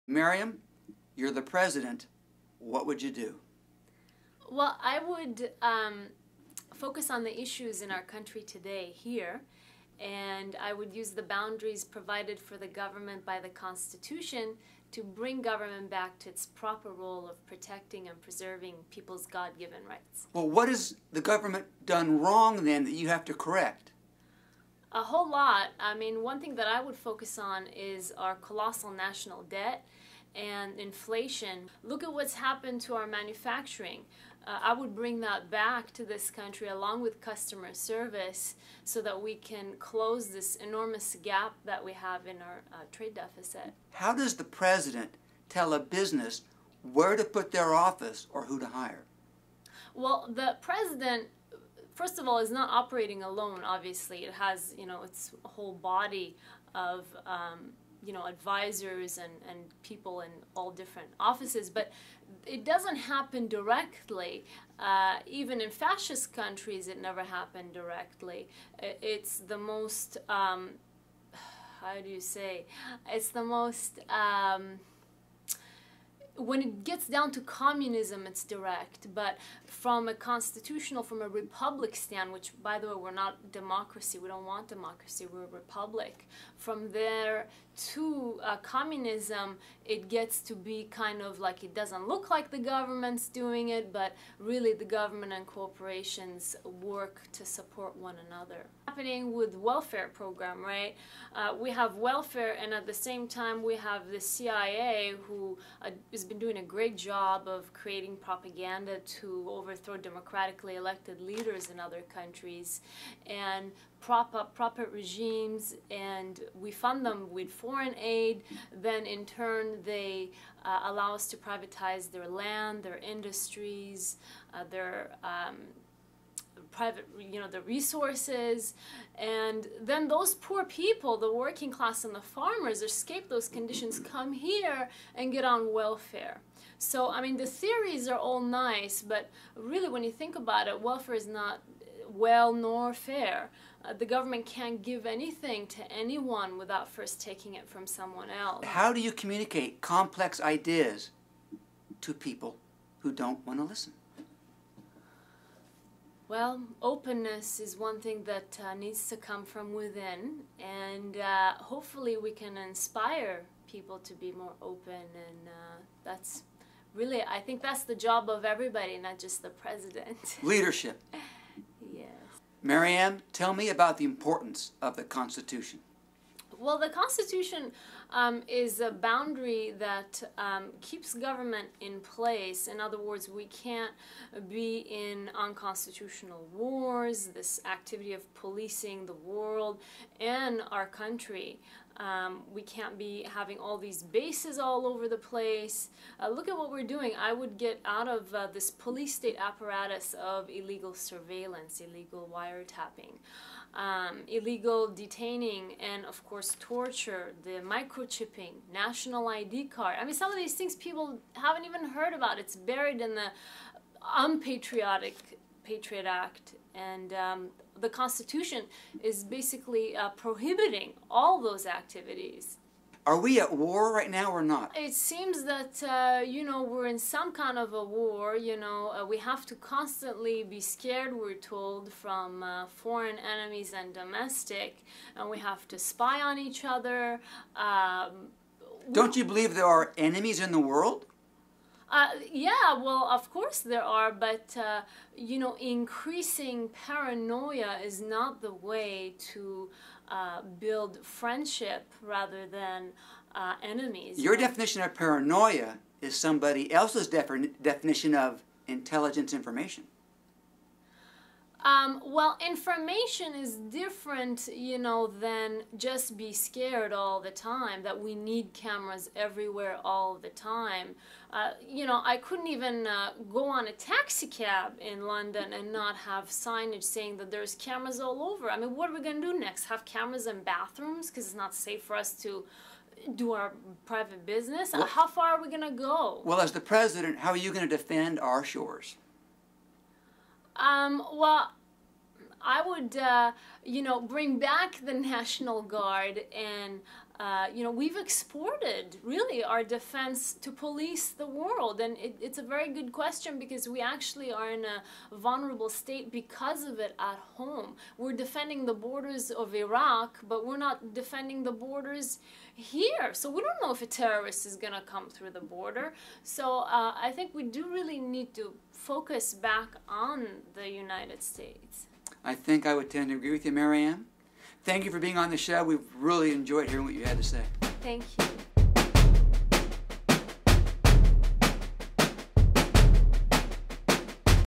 Maryam, you're the president. What would you do? Well, I would focus on the issues in our country today here, and I would use the boundaries provided for the government by the Constitution to bring government back to its proper role of protecting and preserving people's God-given rights. Well, what has the government done wrong then that you have to correct? A whole lot. I mean, one thing that I would focus on is our colossal national debt and inflation. Look at what's happened to our manufacturing. I would bring that back to this country along with customer service so that we can close this enormous gap that we have in our trade deficit. How does the president tell a business where to put their office or who to hire? Well, the president, first of all, is not operating alone, obviously. It has, its whole body of advisors and people in all different offices, but it doesn't happen directly. Even in fascist countries, it never happened directly. It's the most, how do you say, it's the most, when it gets down to communism, it's direct, but from a constitutional, from a republic stand, which, by the way, we're not democracy, we don't want democracy, we're a republic. From there to communism, it gets to be kind of like, it doesn't look like the government's doing it, but really the government and corporations work to support one another. Happening with welfare program, right? We have welfare, and at the same time we have the CIA, who has been doing a great job of creating propaganda to overthrow democratically elected leaders in other countries and prop up puppet regimes, and we fund them with foreign aid. Then in turn they allow us to privatize their land, their industries, their private, the resources, and then those poor people, the working class and the farmers, escape those conditions, come here and get on welfare. So, I mean, the theories are all nice, but really when you think about it, welfare is not well nor fair. The government can't give anything to anyone without first taking it from someone else. How do you communicate complex ideas to people who don't want to listen? Well, openness is one thing that needs to come from within, and hopefully we can inspire people to be more open, and that's really, I think that's the job of everybody, not just the president. Leadership. Yes. Maryam, tell me about the importance of the Constitution. Well, the Constitution is a boundary that keeps government in place. In other words, we can't be in unconstitutional wars, this activity of policing the world and our country. We can't be having all these bases all over the place. Look at what we're doing. I would get out of this police state apparatus of illegal surveillance, illegal wiretapping, illegal detaining, and of course torture, the microchipping, national ID card. I mean, some of these things people haven't even heard about. It's buried in the unpatriotic Patriot Act, and the Constitution is basically prohibiting all those activities. Are we at war right now or not? It seems that, we're in some kind of a war. We have to constantly be scared, we're told, from foreign enemies and domestic, and we have to spy on each other. Don't you believe there are enemies in the world? Yeah, well, of course there are, but, increasing paranoia is not the way to build friendship rather than enemies. Your definition of paranoia is somebody else's definition of intelligence information. Well, information is different, than just be scared all the time, that we need cameras everywhere all the time. I couldn't even go on a taxi cab in London and not have signage saying that there's cameras all over. I mean, what are we going to do next? Have cameras in bathrooms because it's not safe for us to do our private business? Well, how far are we going to go? Well, as the president, how are you going to defend our shores? Well, I would, bring back the National Guard and We've exported really our defense to police the world, and it's a very good question because we actually are in a vulnerable state because of it at home. We're defending the borders of Iraq, but we're not defending the borders here. So we don't know if a terrorist is going to come through the border. So I think we do really need to focus back on the United States. I think I would tend to agree with you, Maryam. Thank you for being on the show. We've really enjoyed hearing what you had to say. Thank you.